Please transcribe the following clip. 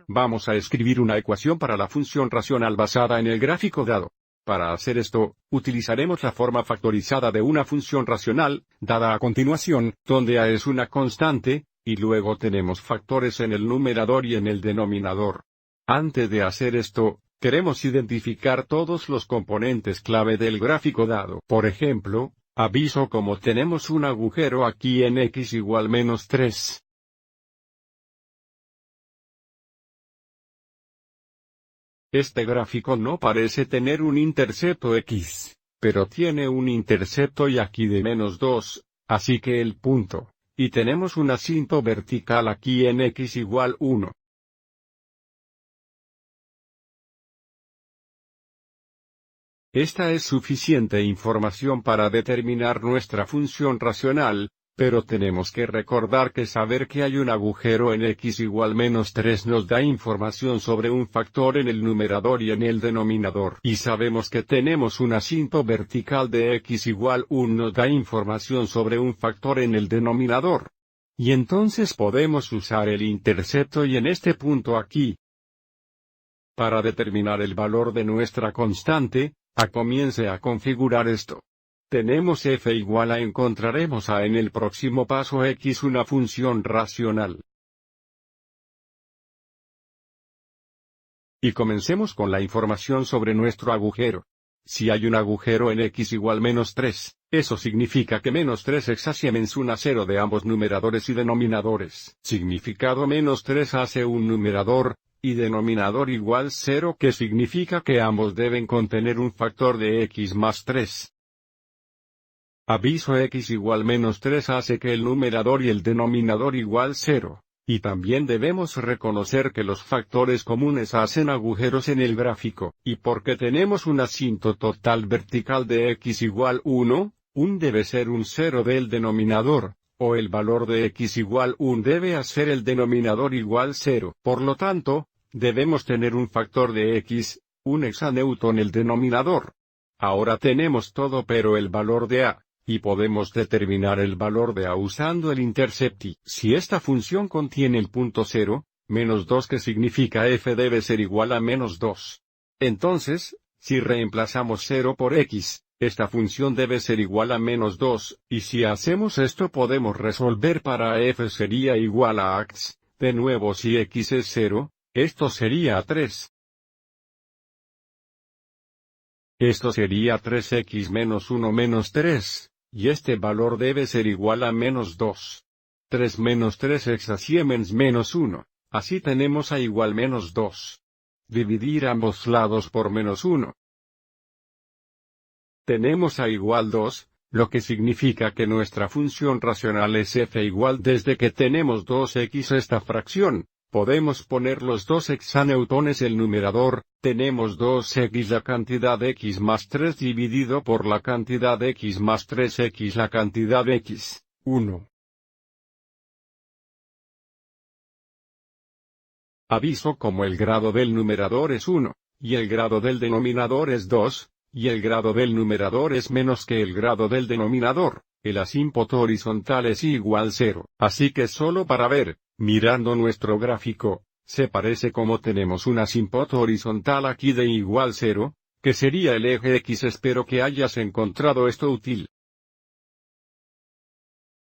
Vamos a escribir una ecuación para la función racional basada en el gráfico dado. Para hacer esto, utilizaremos la forma factorizada de una función racional, dada a continuación, donde a es una constante, y luego tenemos factores en el numerador y en el denominador. Antes de hacer esto, queremos identificar todos los componentes clave del gráfico dado. Por ejemplo, aviso como tenemos un agujero aquí en x igual menos 3. Este gráfico no parece tener un intercepto x, pero tiene un intercepto y aquí de menos 2, así que el punto, y tenemos un asinto vertical aquí en x igual 1. Esta es suficiente información para determinar nuestra función racional, pero tenemos que recordar que saber que hay un agujero en x igual menos 3 nos da información sobre un factor en el numerador y en el denominador. Y sabemos que tenemos un asinto vertical de x igual 1 nos da información sobre un factor en el denominador. Y entonces podemos usar el intercepto y en este punto aquí. Para determinar el valor de nuestra constante, comience a configurar esto. Tenemos f igual a encontraremos a en el próximo paso x una función racional. Y comencemos con la información sobre nuestro agujero. Si hay un agujero en x igual menos 3, eso significa que menos 3 exactamente una 0 de ambos numeradores y denominadores. Significado menos 3 hace un numerador y denominador igual 0, que significa que ambos deben contener un factor de x más 3. Aviso x igual menos 3 hace que el numerador y el denominador igual 0, y también debemos reconocer que los factores comunes hacen agujeros en el gráfico, y porque tenemos un asinto total vertical de x igual 1, debe ser un 0 del denominador, o el valor de x igual 1 debe hacer el denominador igual 0. Por lo tanto, debemos tener un factor de x, un hexanewton en el denominador. Ahora tenemos todo pero el valor de a, y podemos determinar el valor de a usando el intercepti. Si esta función contiene el punto 0, menos 2 que significa f debe ser igual a menos 2. Entonces, si reemplazamos 0 por x, esta función debe ser igual a menos 2, y si hacemos esto podemos resolver para f sería igual a x. De nuevo si x es 0, esto sería 3. Esto sería 3x menos 1 menos 3, y este valor debe ser igual a menos 2. 3 menos 3 exactamente menos 1, así tenemos a igual menos 2. Dividir ambos lados por menos 1. Tenemos a igual 2, lo que significa que nuestra función racional es f igual desde que tenemos 2x esta fracción. Podemos poner los dos hexanewtones el numerador, tenemos 2x la cantidad de x más 3 dividido por la cantidad de x más 3x la cantidad de x, 1. Aviso como el grado del numerador es 1, y el grado del denominador es 2, y el grado del numerador es menos que el grado del denominador, el asímpoto horizontal es igual 0. Así que solo para ver, mirando nuestro gráfico, se parece como tenemos un asímpoto horizontal aquí de igual 0, que sería el eje x. Espero que hayas encontrado esto útil.